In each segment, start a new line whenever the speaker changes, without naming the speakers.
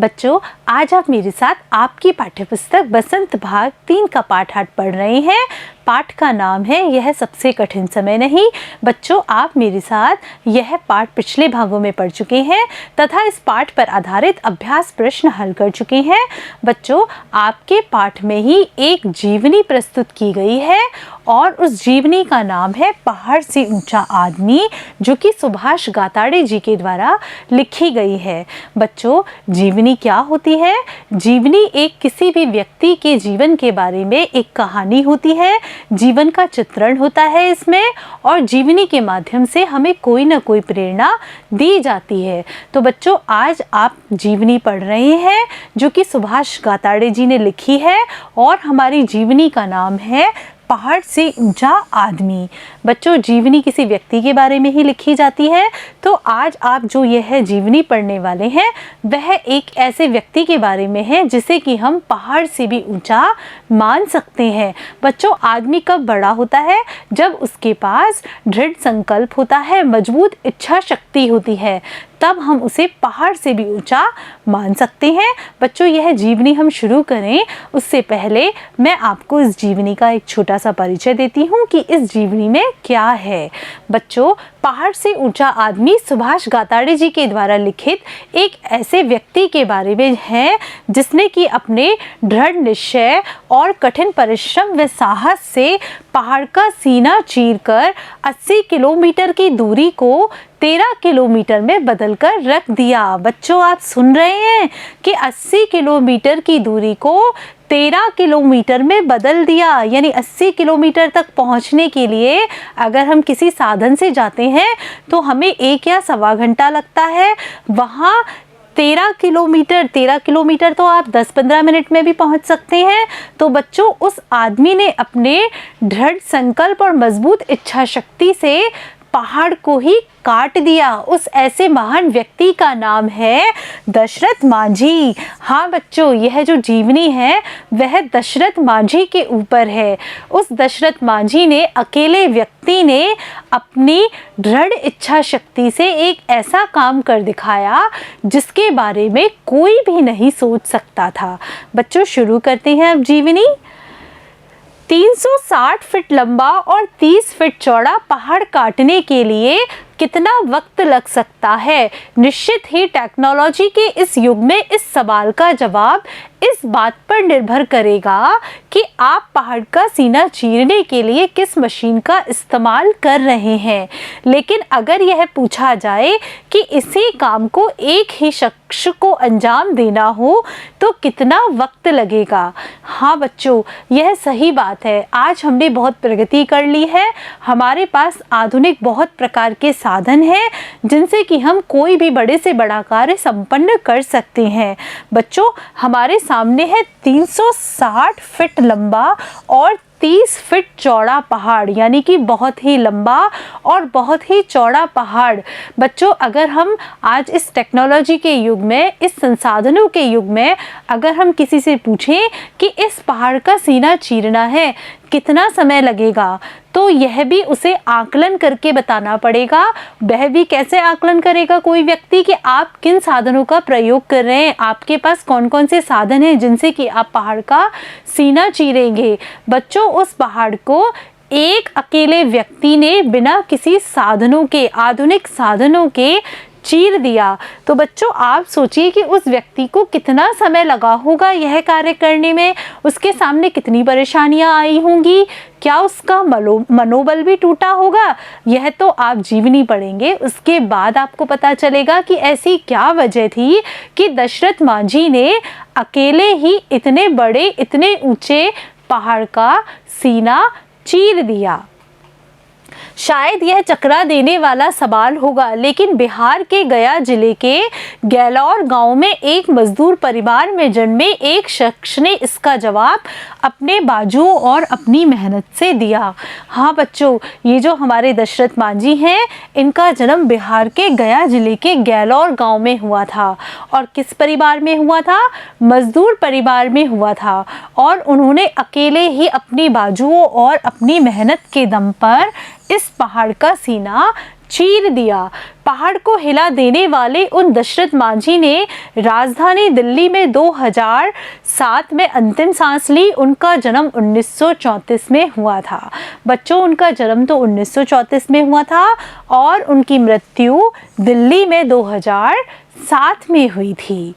बच्चों, आज आप मेरे साथ आपकी पाठ्यपुस्तक बसंत भाग 3 का पाठ 8 पढ़ रहे हैं। पाठ का नाम है यह सबसे कठिन समय नहीं। बच्चों, आप मेरे साथ यह पाठ पिछले भागों में पढ़ चुके हैं तथा इस पाठ पर आधारित अभ्यास प्रश्न हल कर चुके हैं। बच्चों, आपके पाठ में ही एक जीवनी प्रस्तुत की गई है और उस जीवनी का नाम है पहाड़ से ऊंचा आदमी, जो कि सुभाष गाताड़े जी के द्वारा लिखी गई है। बच्चों, जीवनी क्या होती है? जीवनी एक किसी भी व्यक्ति के जीवन के बारे में एक कहानी होती है। जीवन का चित्रण होता है इसमें, और जीवनी के माध्यम से हमें कोई ना कोई प्रेरणा दी जाती है। तो बच्चों, आज आप जीवनी पढ़ रहे हैं जो कि सुभाष गाताड़े जी ने लिखी है और हमारी जीवनी का नाम है पहाड़ से ऊंचा आदमी। बच्चों, जीवनी किसी व्यक्ति के बारे में ही लिखी जाती है, तो आज आप जो यह जीवनी पढ़ने वाले हैं वह एक ऐसे व्यक्ति के बारे में है जिसे कि हम पहाड़ से भी ऊंचा मान सकते हैं। बच्चों, आदमी कब बड़ा होता है? जब उसके पास दृढ़ संकल्प होता है, मजबूत इच्छा शक्ति होती है, तब हम उसे पहाड़ से भी ऊंचा मान सकते हैं। बच्चों, यह जीवनी हम शुरू करें उससे पहले मैं आपको इस जीवनी का एक छोटा सा परिचय देती हूँ कि इस जीवनी में क्या है। बच्चों, पहाड़ से ऊंचा आदमी सुभाष गाताड़े जी के द्वारा लिखित एक ऐसे व्यक्ति के बारे में है जिसने कि अपने दृढ़ निश्चय और कठिन परिश्रम व साहस से पहाड़ का सीना चीरकर 80 किलोमीटर की दूरी को 13 किलोमीटर में बदलकर रख दिया। बच्चों, आप सुन रहे हैं कि 80 किलोमीटर की दूरी को 13 किलोमीटर में बदल दिया। यानी 80 किलोमीटर तक पहुंचने के लिए अगर हम किसी साधन से जाते हैं तो हमें 1 या सवा घंटा लगता है। वहाँ 13 किलोमीटर तो आप 10-15 मिनट में भी पहुंच सकते हैं। तो बच्चों, उस आदमी ने अपने दृढ़ संकल्प और मजबूत इच्छा शक्ति से पहाड़ को ही काट दिया। उस ऐसे महान व्यक्ति का नाम है दशरथ मांझी। हाँ बच्चों, यह जो जीवनी है वह दशरथ मांझी के ऊपर है। उस दशरथ मांझी ने, अकेले व्यक्ति ने अपनी दृढ़ इच्छा शक्ति से एक ऐसा काम कर दिखाया जिसके बारे में कोई भी नहीं सोच सकता था। बच्चों, शुरू करते हैं अब जीवनी। 360 फीट लंबा और 30 फीट चौड़ा पहाड़ काटने के लिए कितना वक्त लग सकता है? निश्चित ही टेक्नोलॉजी के इस युग में इस सवाल का जवाब इस बात पर निर्भर करेगा कि आप पहाड़ का सीना चीरने के लिए किस मशीन का इस्तेमाल कर रहे हैं। लेकिन अगर यह पूछा जाए कि इसी काम को एक ही शख्स को अंजाम देना हो तो कितना वक्त लगेगा? हाँ बच्चों, यह सही बात है। आज हमने बहुत प्रगति कर ली है। हमारे पास आधुनिक बहुत प्रकार के साधन हैं जिनसे कि हम कोई भी बड़े से बड़ा कार्य संपन्न कर सकते हैं। बच्चों, हमारे सामने है 360 फीट लंबा और 30 फीट चौड़ा पहाड़, यानी कि बहुत ही लंबा और बहुत ही चौड़ा पहाड़। बच्चों, अगर हम आज इस टेक्नोलॉजी के युग में, इस संसाधनों के युग में अगर हम किसी से पूछें कि इस पहाड़ का सीना चीरना है कितना समय लगेगा, तो यह भी उसे आकलन करके बताना पड़ेगा। वह भी कैसे आकलन करेगा कोई व्यक्ति कि आप किन साधनों का प्रयोग कर रहे हैं, आपके पास कौन कौन से साधन हैं जिनसे कि आप पहाड़ का सीना चीरेंगे। बच्चों, उस पहाड़ को एक अकेले व्यक्ति ने बिना किसी साधनों के, आधुनिक साधनों के चीर दिया। तो बच्चों, आप सोचिए कि उस व्यक्ति को कितना समय लगा होगा यह कार्य करने में, उसके सामने कितनी परेशानियां आई होंगी, क्या उसका मनोबल भी टूटा होगा। यह तो आप जीवनी पढ़ेंगे, उसके बाद आपको पता चलेगा कि ऐसी क्या वजह थी कि दशरथ मांझी ने अकेले ही इतने बड़े, इतने ऊंचे पहाड़ का सीना चीर दिया। शायद यह चकरा देने वाला सवाल होगा, लेकिन बिहार के गया जिले के गैलौर गांव में एक मजदूर परिवार में जन्मे एक शख्स ने इसका जवाब अपने बाजुओं और अपनी मेहनत से दिया। हाँ बच्चों, ये जो हमारे दशरथ मांझी हैं, इनका जन्म बिहार के गया जिले के गैलौर गांव में हुआ था। और किस परिवार में हुआ था? मजदूर परिवार में हुआ था। और उन्होंने अकेले ही अपनी बाजुओं और अपनी मेहनत के दम पर इस पहाड़ का सीना चीर दिया। पहाड़ को हिला देने वाले उन दशरथ मांझी ने राजधानी दिल्ली में 2007 में अंतिम सांस ली। उनका जन्म 1934 में हुआ था। बच्चों, उनका जन्म तो 1934 में हुआ था और उनकी मृत्यु दिल्ली में 2007 में हुई थी।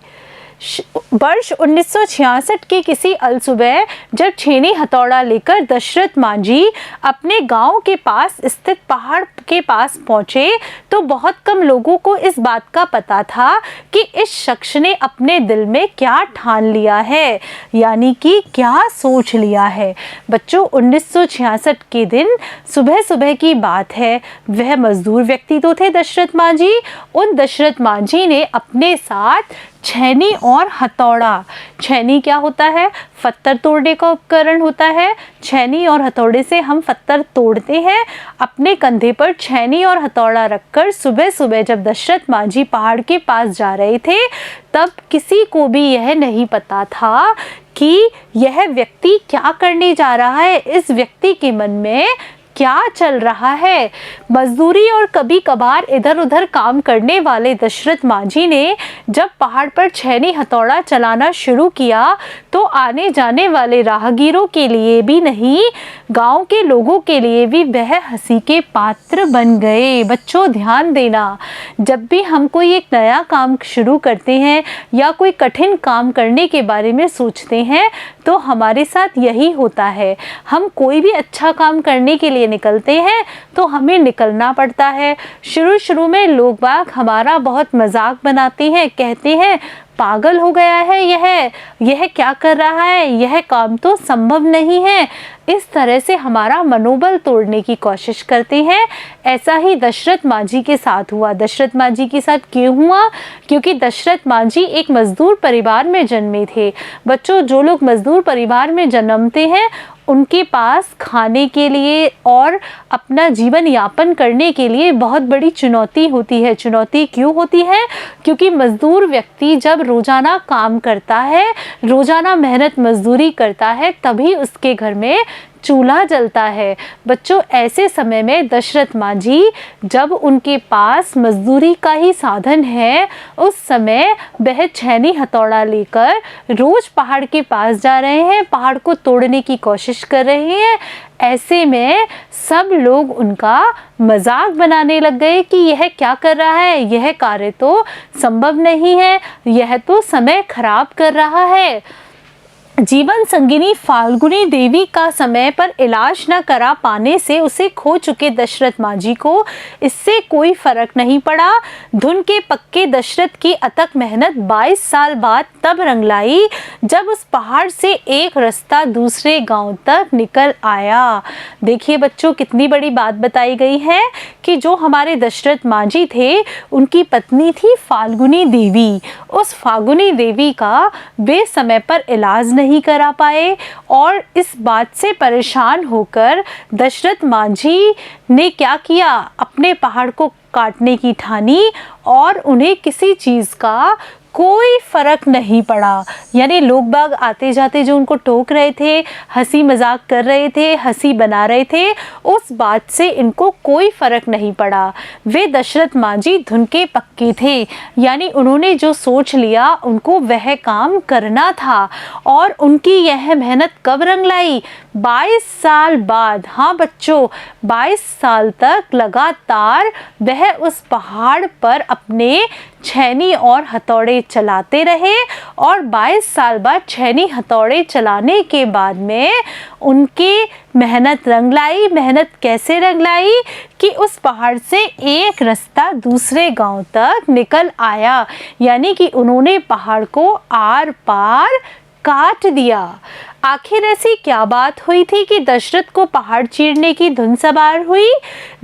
वर्ष 1966 की किसी अलसुबह जब छेनी हथौड़ा लेकर दशरथ मांझी अपने गांव के पास स्थित पहाड़ के पास पहुंचे तो बहुत कम लोगों को इस बात का पता था कि इस शख्स ने अपने दिल में क्या ठान लिया है, यानी कि क्या सोच लिया है। बच्चों, 1966 के दिन सुबह सुबह की बात है। वह मजदूर व्यक्ति तो थे दशरथ मांझी। उन दशरथ मांझी ने अपने साथ छेनी और हथौड़ा, छेनी क्या होता है? पत्थर तोड़ने का उपकरण होता है। छेनी और हथौड़े से हम पत्थर तोड़ते हैं। अपने कंधे पर छेनी और हथौड़ा रखकर सुबह सुबह जब दशरथ मांझी पहाड़ के पास जा रहे थे तब किसी को भी यह नहीं पता था कि यह व्यक्ति क्या करने जा रहा है, इस व्यक्ति के मन में क्या चल रहा है। मजदूरी और कभी कभार इधर उधर काम करने वाले दशरथ मांझी ने जब पहाड़ पर छेनी हथौड़ा चलाना शुरू किया तो आने जाने वाले राहगीरों के लिए भी नहीं, गांव के लोगों के लिए भी वह हंसी के पात्र बन गए। बच्चों, ध्यान देना, जब भी हम कोई एक नया काम शुरू करते हैं या कोई कठिन काम करने के बारे में सोचते हैं तो हमारे साथ यही होता है। हम कोई भी अच्छा काम करने के लिए निकलते हैं तो हमें निकलना पड़ता है। शुरू में लोग बाग हमारा बहुत मजाक बनाते हैं, कहते हैं पागल हो गया है यह क्या कर रहा है, यह काम तो संभव नहीं है। इस तरह से हमारा मनोबल तोड़ने की कोशिश करते हैं। ऐसा ही दशरथ मांझी के साथ हुआ। दशरथ मांझी के साथ क्यों हुआ? क्योंकि दशरथ मांझी एक मजदूर परिवार में जन्मे थे। बच्चों, जो लोग मजदूर परिवार में जन्मते हैं उनके पास खाने के लिए और अपना जीवन यापन करने के लिए बहुत बड़ी चुनौती होती है। चुनौती क्यों होती है? क्योंकि मजदूर व्यक्ति जब रोजाना काम करता है, रोजाना मेहनत मजदूरी करता है, तभी उसके घर में चूल्हा जलता है। बच्चों, ऐसे समय में दशरथ मांझी जब उनके पास मजदूरी का ही साधन है, उस समय वह छेनी हथौड़ा लेकर रोज पहाड़ के पास जा रहे हैं, पहाड़ को तोड़ने की कोशिश कर रहे हैं। ऐसे में सब लोग उनका मजाक बनाने लग गए कि यह क्या कर रहा है, यह कार्य तो संभव नहीं है, यह तो समय खराब कर रहा है। जीवन संगिनी फाल्गुनी देवी का समय पर इलाज न करा पाने से उसे खो चुके दशरथ मांझी को इससे कोई फर्क नहीं पड़ा। धुन के पक्के दशरथ की अथक मेहनत 22 साल बाद तब रंग लाई जब उस पहाड़ से एक रास्ता दूसरे गांव तक निकल आया। देखिए बच्चों, कितनी बड़ी बात बताई गई है कि जो हमारे दशरथ मांझी थे उनकी पत्नी थी फाल्गुनी देवी। उस फाल्गुनी देवी का वे समय पर इलाज नहीं करा पाए और इस बात से परेशान होकर दशरथ मांझी ने क्या किया, अपने पहाड़ को काटने की ठानी और उन्हें किसी चीज़ का कोई फर्क नहीं पड़ा। यानी लोग बाग आते जाते जो उनको टोक रहे थे, हंसी मजाक कर रहे थे, हंसी बना रहे थे, उस बात से इनको कोई फर्क नहीं पड़ा। वे दशरथ मांझी धुन के पक्के थे, यानी उन्होंने जो सोच लिया उनको वह काम करना था। और उनकी यह मेहनत कब रंग लाई? 22 साल बाद। हाँ बच्चों, 22 साल तक लगातार वह उस पहाड़ पर अपने छेनी और हथौड़े चलाते रहे और 22 साल बाद छेनी हथौड़े चलाने के बाद में उनकी मेहनत रंग लाई। मेहनत कैसे रंग लाई कि उस पहाड़ से एक रास्ता दूसरे गांव तक निकल आया, यानी कि उन्होंने पहाड़ को आर पार काट दिया। आखिर ऐसी क्या बात हुई थी कि दशरथ को पहाड़ चीरने की धुन सवार हुई?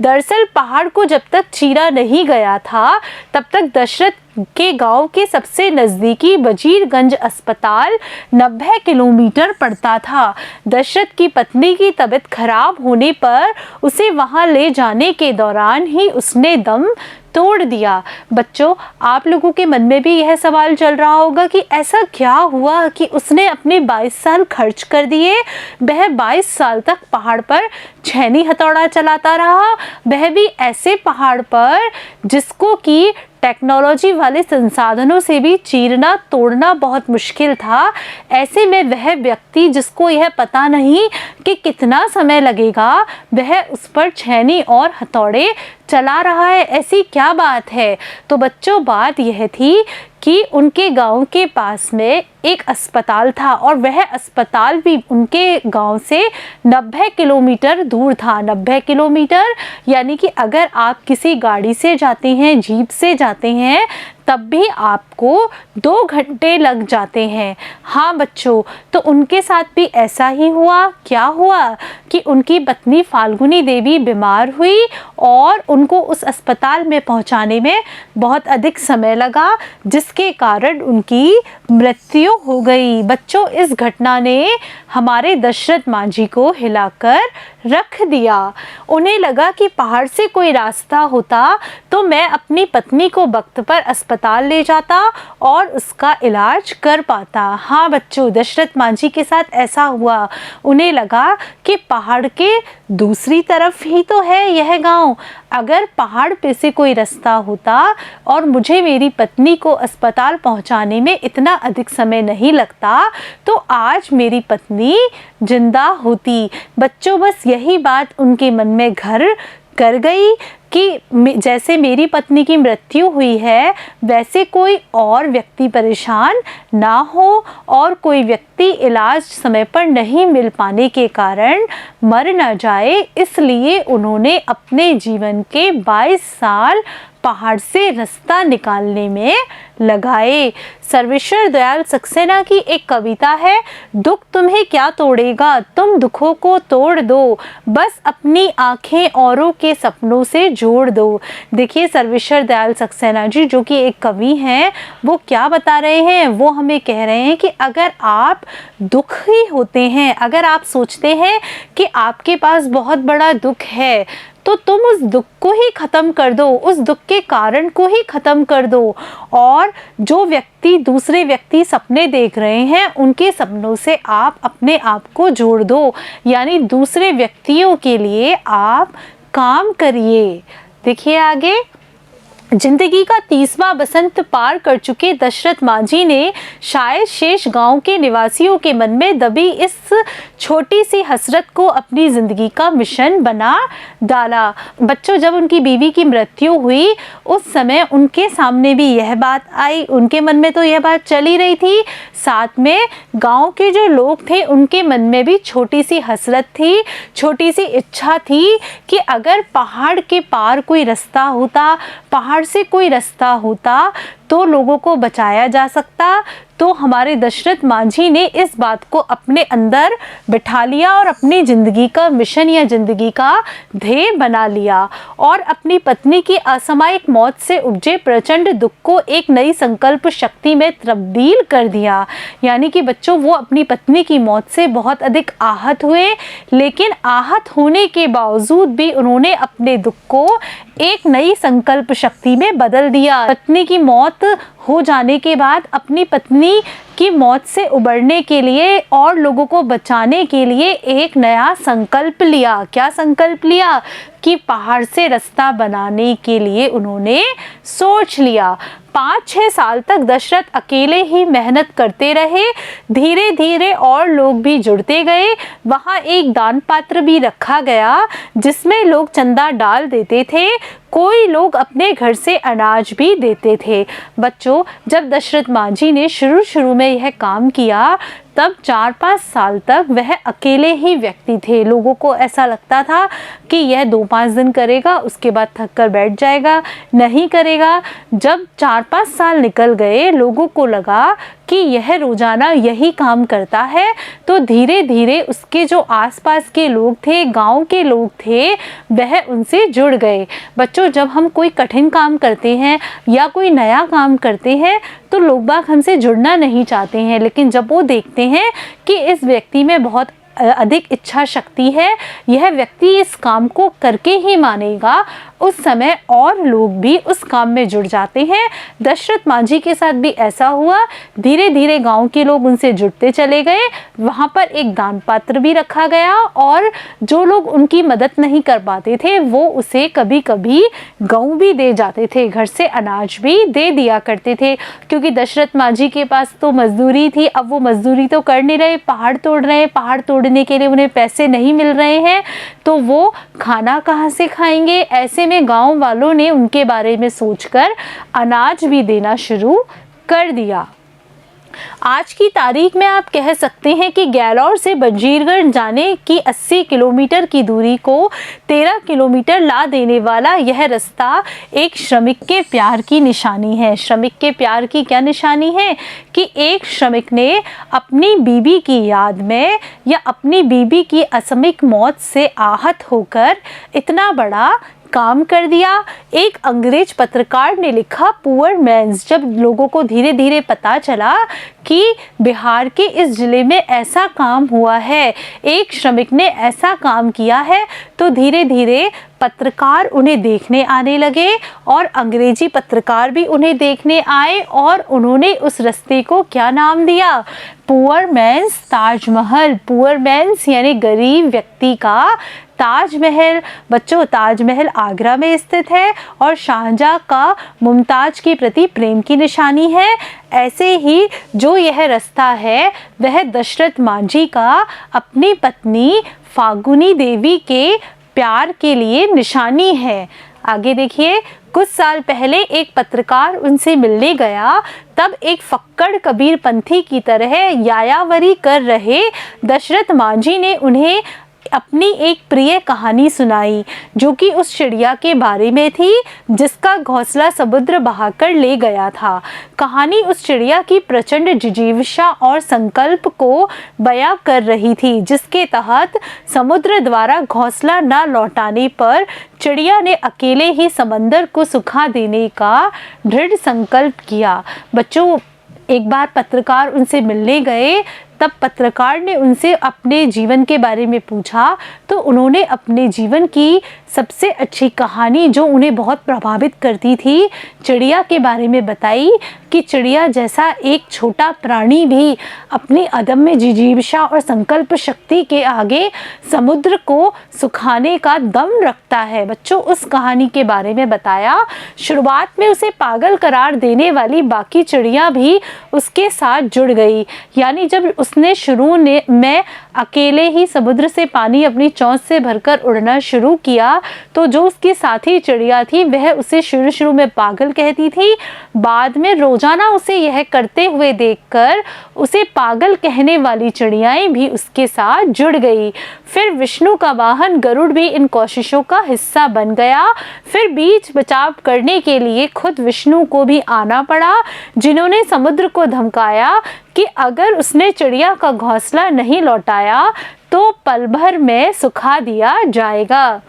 दरअसल पहाड़ को जब तक चीरा नहीं गया था तब तक दशरथ के गांव के सबसे नज़दीकी वजीरगंज अस्पताल 90 किलोमीटर पड़ता था। दशरथ की पत्नी की तबीयत खराब होने पर उसे वहां ले जाने के दौरान ही उसने दम तोड़ दिया। बच्चों, आप लोगों के मन में भी यह सवाल चल रहा होगा कि ऐसा क्या हुआ कि उसने अपने 22 साल खर्च कर दिए। वह 22 साल तक पहाड़ पर छेनी हथौड़ा चलाता रहा, वह भी ऐसे पहाड़ पर जिसको कि टेक्नोलॉजी वाले संसाधनों से भी चीरना तोड़ना बहुत मुश्किल था। ऐसे में वह व्यक्ति जिसको यह पता नहीं कि कितना समय लगेगा, वह उस पर छेनी और हथौड़े चला रहा है। ऐसी क्या बात है? तो बच्चों, बात यह थी कि उनके गांव के पास में एक अस्पताल था और वह अस्पताल भी उनके गांव से 90 किलोमीटर दूर था। 90 किलोमीटर यानी कि अगर आप किसी गाड़ी से जाते हैं, जीप से जाते हैं, तब भी आपको 2 घंटे लग जाते हैं। हाँ बच्चों, तो उनके साथ भी ऐसा ही हुआ। क्या हुआ कि उनकी पत्नी फाल्गुनी देवी बीमार हुई और उनको उस अस्पताल में पहुंचाने में बहुत अधिक समय लगा, जिसके कारण उनकी मृत्यु हो गई। बच्चों, इस घटना ने हमारे दशरथ माँ जी को हिलाकर रख दिया। उन्हें लगा कि पहाड़ से कोई रास्ता होता तो मैं अपनी पत्नी को वक्त पर अस्पताल ले जाता और उसका इलाज कर पाता। हाँ बच्चों, दशरथ माँ जी के साथ ऐसा हुआ। उन्हें लगा कि पहाड़ के दूसरी तरफ ही तो है यह गांव, अगर पहाड़ पे से कोई रास्ता होता और मुझे मेरी पत्नी को अस्पताल पहुंचाने में इतना अधिक समय नहीं लगता, तो आज मेरी पत्नी जिंदा होती। बच्चों, बस यही बात उनके मन में घर कर गई कि जैसे मेरी पत्नी की मृत्यु हुई है, वैसे कोई और व्यक्ति परेशान ना हो और कोई व्यक्ति इलाज समय पर नहीं मिल पाने के कारण मर ना जाए। इसलिए उन्होंने अपने जीवन के 22 साल पहाड़ से रास्ता निकालने में लगाए। सर्वेश्वर दयाल सक्सेना की एक कविता है, दुख तुम्हें क्या तोड़ेगा, तुम दुखों को तोड़ दो, बस अपनी आंखें औरों के सपनों से जोड़ दो। देखिए, सर्वेश्वर दयाल सक्सेना जी जो कि एक कवि हैं, वो क्या बता रहे हैं? वो हमें कह रहे हैं कि अगर आप दुखी होते हैं, अगर आप सोचते हैं कि आपके पास बहुत बड़ा दुख है, तो तुम उस दुख को ही ख़त्म कर दो, उस दुख के कारण को ही ख़त्म कर दो और जो व्यक्ति दूसरे व्यक्ति सपने देख रहे हैं, उनके सपनों से आप अपने आप को जोड़ दो, यानी दूसरे व्यक्तियों के लिए आप काम करिए। देखिए आगे, जिंदगी का 30वां बसंत पार कर चुके दशरथ माँ जी ने शायद शेष गांव के निवासियों के मन में दबी इस छोटी सी हसरत को अपनी ज़िंदगी का मिशन बना डाला। बच्चों, जब उनकी बीवी की मृत्यु हुई, उस समय उनके सामने भी यह बात आई, उनके मन में तो यह बात चली रही थी, साथ में गांव के जो लोग थे उनके मन में भी छोटी सी हसरत थी, छोटी सी इच्छा थी कि अगर पहाड़ के पार कोई रास्ता होता, पहाड़ से कोई रास्ता होता तो लोगों को बचाया जा सकता। तो हमारे दशरथ माँ जी ने इस बात को अपने अंदर बिठा लिया और अपनी ज़िंदगी का मिशन या ज़िंदगी का ध्येय बना लिया और अपनी पत्नी की असामयिक मौत से उपजे प्रचंड दुख को एक नई संकल्प शक्ति में तब्दील कर दिया। यानी कि बच्चों, वो अपनी पत्नी की मौत से बहुत अधिक आहत हुए, लेकिन आहत होने के बावजूद भी उन्होंने अपने दुख को एक नई संकल्प शक्ति में बदल दिया। पत्नी की मौत हो जाने के बाद अपनी पत्नी की मौत से उबरने के लिए और लोगों को बचाने के लिए एक नया संकल्प लिया। क्या संकल्प लिया? कि पहाड़ से रास्ता बनाने के लिए उन्होंने सोच लिया। 5-6 साल तक दशरथ अकेले ही मेहनत करते रहे। धीरे धीरे और लोग भी जुड़ते गए। वहाँ एक दान पात्र भी रखा गया जिसमें लोग चंदा डाल देते थे। कोई लोग अपने घर से अनाज भी देते थे। बच्चों, जब दशरथ माँ जी ने शुरू में यह काम किया, तब 4-5 साल तक वह अकेले ही व्यक्ति थे। लोगों को ऐसा लगता था कि यह 2-5 दिन करेगा, उसके बाद थक कर बैठ जाएगा, नहीं करेगा। जब 4-5 साल निकल गए, लोगों को लगा कि यह रोज़ाना यही काम करता है, तो धीरे धीरे उसके जो आसपास के लोग थे, गांव के लोग थे, वह उनसे जुड़ गए। बच्चों, जब हम कोई कठिन काम करते हैं या कोई नया काम करते हैं, तो लोग बाग हमसे जुड़ना नहीं चाहते हैं, लेकिन जब वो देखते हैं कि इस व्यक्ति में बहुत अधिक इच्छा शक्ति है, यह व्यक्ति इस काम को करके ही मानेगा, उस समय और लोग भी उस काम में जुड़ जाते हैं। दशरथ मांझी के साथ भी ऐसा हुआ। धीरे धीरे गांव के लोग उनसे जुड़ते चले गए। वहां पर एक दान पात्र भी रखा गया और जो लोग उनकी मदद नहीं कर पाते थे वो उसे कभी कभी गेहूं भी दे जाते थे, घर से अनाज भी दे दिया करते थे, क्योंकि दशरथ मांझी के पास तो मजदूरी थी। अब वो मजदूरी तो कर नहीं रहे, पहाड़ तोड़ रहे हैं, पहाड़ तोड़ने के लिए उन्हें पैसे नहीं मिल रहे हैं, तो वो खाना कहाँ से खाएंगे। ऐसे में गांव वालों ने उनके बारे में सोचकर अनाज भी देना शुरू कर दिया। आज की तारीख में आप कह सकते हैं कि गैलौर से बंजीरगढ़ जाने की 80 किलोमीटर की दूरी को 13 किलोमीटर ला देने वाला यह रास्ता एक श्रमिक के प्यार की निशानी है। श्रमिक के प्यार की क्या निशानी है कि एक श्रमिक ने अपनी बीबी की याद में या अपनी बीबी की असामयिक मौत से आहत होकर इतना बड़ा काम कर दिया। एक अंग्रेज पत्रकार ने लिखा, पुअर मैन्स। जब लोगों को धीरे धीरे पता चला कि बिहार के इस जिले में ऐसा काम हुआ है, एक श्रमिक ने ऐसा काम किया है, तो धीरे धीरे पत्रकार उन्हें देखने आने लगे और अंग्रेजी पत्रकार भी उन्हें देखने आए और उन्होंने उस रास्ते को क्या नाम दिया, poor mains Taj Mahal. Poor mains यानी गरीब व्यक्ति का ताजमहल। बच्चों, ताजमहल आगरा में स्थित है और शाहजहां का मुमताज के प्रति प्रेम की निशानी है। ऐसे ही जो यह रास्ता है वह दशरथ मांझी का अपनी पत्नी फागुनी देवी के प्यार के लिए निशानी है। आगे देखिए, कुछ साल पहले एक पत्रकार उनसे मिलने गया, तब एक फक्कड़ कबीर पंथी की तरह यायावरी कर रहे दशरथ मांझी ने उन्हें अपनी एक प्रिय कहानी सुनाई, जो कि उस चिड़िया के बारे में थी जिसका घोंसला समुद्र बहाकर ले गया था। कहानी उस चिड़िया की प्रचंड जिजीविषा और संकल्प को बयां कर रही थी, जिसके तहत समुद्र द्वारा घोंसला न लौटाने पर चिड़िया ने अकेले ही समंदर को सुखा देने का दृढ़ संकल्प किया। बच्चों, एक बार पत्रकार उनसे मिलने गए, तब पत्रकार ने उनसे अपने जीवन के बारे में पूछा, तो उन्होंने अपने जीवन की सबसे अच्छी कहानी जो उन्हें बहुत प्रभावित करती थी, चिड़िया के बारे में बताई कि चिड़िया जैसा एक छोटा प्राणी भी अपनी अदम्य जिजीविषा और संकल्प शक्ति के आगे समुद्र को सुखाने का दम रखता है। बच्चों, उस कहानी के बारे में बताया। शुरुआत में उसे पागल करार देने वाली बाकी चिड़िया भी उसके साथ जुड़ गई। यानी जब उसने शुरू में अकेले ही समुद्र से पानी अपनी चोंच से भरकर उड़ना शुरू किया, तो जो उसकी साथी चिड़िया थी वह उसे शुरू में पागल कहती थी। बाद में रोजाना उसे यह करते हुए देखकर उसे पागल कहने वाली चिड़ियाएं भी उसके साथ जुड़ गई। फिर विष्णु का वाहन गरुड़ भी इन कोशिशों का हिस्सा बन गया। फिर बीच बचाव करने के लिए खुद विष्णु को भी आना पड़ा, जिन्होंने समुद्र को धमकाया कि अगर उसने चिड़िया का घोंसला नहीं लौटाया तो पल भर में सुखा दिया जाएगा।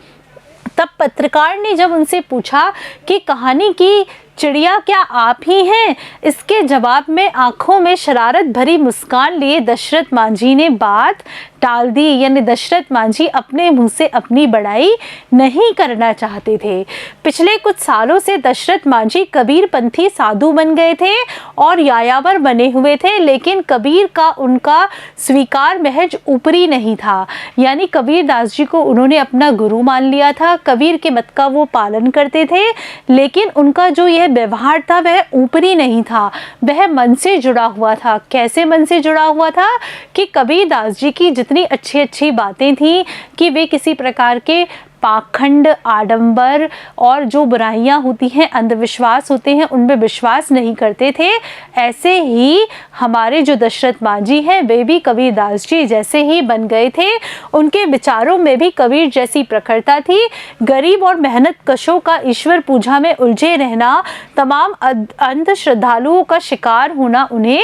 तब पत्रकार ने जब उनसे पूछा कि कहानी की चिड़िया क्या आप ही हैं, इसके जवाब में आंखों में शरारत भरी मुस्कान लिए दशरथ मांझी ने बात टाल दी। यानी दशरथ मांझी अपने मुंह से अपनी बड़ाई नहीं करना चाहते थे। पिछले कुछ सालों से दशरथ मांझी कबीर पंथी साधु बन गए थे और यायावर बने हुए थे, लेकिन कबीर का उनका स्वीकार महज ऊपरी नहीं था। यानी कबीर दास जी को उन्होंने अपना गुरु मान लिया था, कबीर के मत का वो पालन करते थे, लेकिन उनका जो यह व्यवहार था वह ऊपरी नहीं था, वह मन से जुड़ा हुआ था। कैसे मन से जुड़ा हुआ था कि कबीर दास जी की जितनी अच्छी अच्छी बातें थी कि वे किसी प्रकार के पाखंड, आडंबर और जो बुराइयां होती हैं, अंधविश्वास होते हैं, उनमें विश्वास नहीं करते थे। ऐसे ही हमारे जो दशरथ मांझी हैं वे भी कबीर दास जी जैसे ही बन गए थे। उनके विचारों में भी कबीर जैसी प्रखरता थी। गरीब और मेहनत कशों का ईश्वर पूजा में उलझे रहना, तमाम अंध श्रद्धालुओं का शिकार होना उन्हें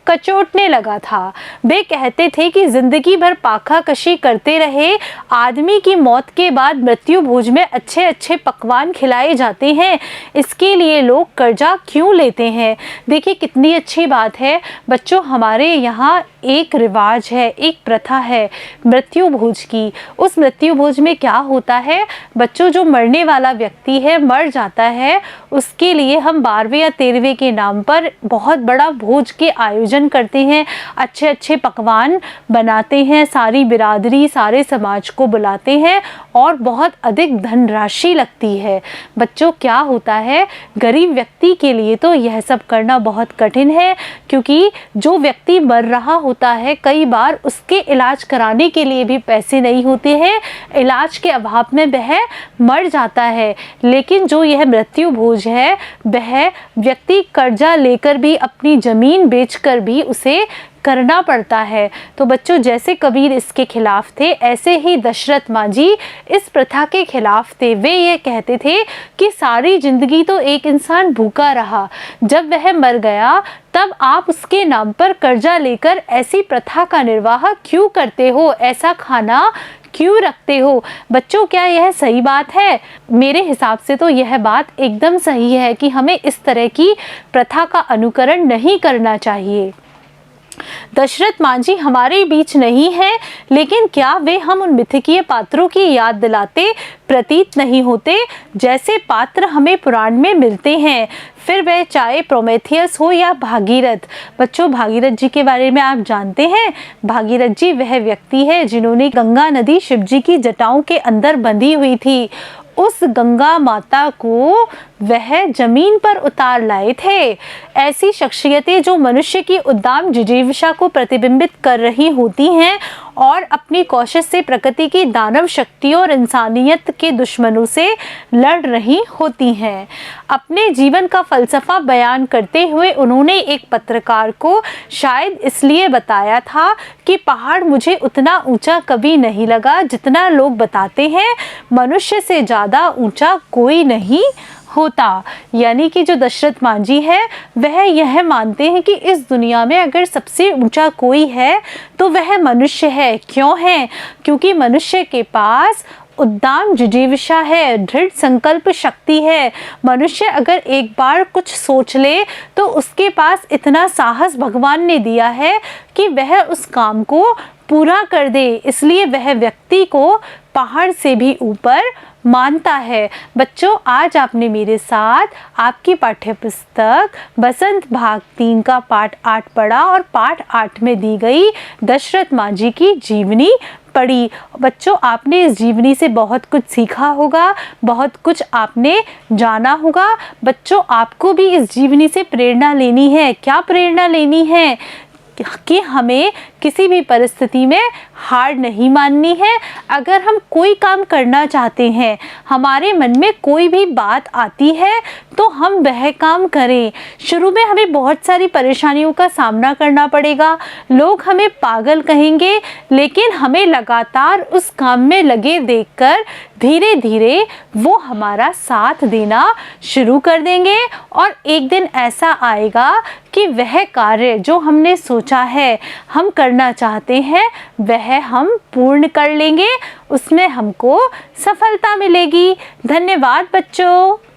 कचोटने लगा था। वे कहते थे कि जिंदगी भर पाखा कशी करते रहे आदमी की मौत के बाद मृत्यु भोज में अच्छे अच्छे पकवान खिलाए जाते हैं, इसके लिए लोग कर्जा क्यों लेते हैं। देखिए कितनी अच्छी बात है बच्चों, हमारे यहाँ एक रिवाज है, एक प्रथा है मृत्यु भोज की। उस मृत्यु भोज में क्या होता है बच्चों, जो मरने वाला व्यक्ति है, मर जाता है, उसके लिए हम 12वें या 13वें के नाम पर बहुत बड़ा भोज के आयोजन करते हैं, अच्छे अच्छे पकवान बनाते हैं, सारी बिरादरी सारे समाज को बुलाते हैं और बहुत अधिक धनराशि लगती है। बच्चों क्या होता है, गरीब व्यक्ति के लिए तो यह सब करना बहुत कठिन है, क्योंकि जो व्यक्ति मर रहा होता है कई बार उसके इलाज कराने के लिए भी पैसे नहीं होते हैं, इलाज के अभाव में वह मर जाता है। लेकिन जो यह मृत्यु भोज है वह व्यक्ति कर्जा लेकर भी, अपनी ज़मीन बेचकर भी उसे करना पड़ता है। तो बच्चों जैसे कबीर इसके खिलाफ थे, ऐसे ही दशरथ माँ जी इस प्रथा के खिलाफ थे। वे ये कहते थे कि सारी जिंदगी तो एक इंसान भूखा रहा, जब वह मर गया तब आप उसके नाम पर कर्जा लेकर ऐसी प्रथा का निर्वाह क्यों करते हो, ऐसा खाना क्यों रखते हो। बच्चों क्या यह सही बात है? मेरे हिसाब से तो यह बात एकदम सही है कि हमें इस तरह की प्रथा का अनुकरण नहीं करना चाहिए। दशरथ माँ जी हमारे बीच नहीं है, लेकिन क्या वे हम उन मिथकीय पात्रों की याद दिलाते प्रतीत नहीं होते, जैसे पात्र हमें पुराण में मिलते हैं, फिर वह चाहे प्रोमेथियस हो या भागीरथ। बच्चों भागीरथ जी के बारे में आप जानते हैं? भागीरथ जी वह व्यक्ति है जिन्होंने गंगा नदी शिव जी की जटाओं के अंदर बंधी हुई थी, उस गंगा माता को वह जमीन पर उतार लाए थे। ऐसी शख्सियतें जो मनुष्य की उद्दाम जिजीविषा को प्रतिबिंबित कर रही होती हैं और अपनी कोशिश से प्रकृति की दानव शक्ति और इंसानियत के दुश्मनों से लड़ रही होती हैं। अपने जीवन का फलसफा बयान करते हुए उन्होंने एक पत्रकार को शायद इसलिए बताया था कि पहाड़ मुझे उतना ऊंचा कभी नहीं लगा जितना लोग बताते हैं, मनुष्य से ज़्यादा ऊंचा कोई नहीं होता। यानी कि जो दशरथ माँ जी है वह यह मानते हैं कि इस दुनिया में अगर सबसे ऊंचा कोई है तो वह मनुष्य है। क्यों है? क्योंकि मनुष्य के पास उद्दाम जिजीविषा है, दृढ़ संकल्प शक्ति है। मनुष्य अगर एक बार कुछ सोच ले तो उसके पास इतना साहस भगवान ने दिया है कि वह उस काम को पूरा कर दे, इसलिए वह व्यक्ति को पहाड़ से भी ऊपर मानता है। बच्चों आज आपने मेरे साथ आपकी पाठ्यपुस्तक बसंत भाग 3 का पाठ 8 पढ़ा और पाठ 8 में दी गई दशरथ माँ जी की जीवनी पढ़ी। बच्चों आपने इस जीवनी से बहुत कुछ सीखा होगा, बहुत कुछ आपने जाना होगा। बच्चों आपको भी इस जीवनी से प्रेरणा लेनी है। क्या प्रेरणा लेनी है? कि हमें किसी भी परिस्थिति में हार नहीं माननी है। अगर हम कोई काम करना चाहते हैं, हमारे मन में कोई भी बात आती है तो हम वह काम करें। शुरू में हमें बहुत सारी परेशानियों का सामना करना पड़ेगा, लोग हमें पागल कहेंगे, लेकिन हमें लगातार उस काम में लगे देखकर धीरे धीरे वो हमारा साथ देना शुरू कर देंगे और एक दिन ऐसा आएगा कि वह कार्य जो हमने सोचा है, हम करना चाहते हैं, वह हम पूर्ण कर लेंगे, उसमें हमको सफलता मिलेगी। धन्यवाद बच्चों।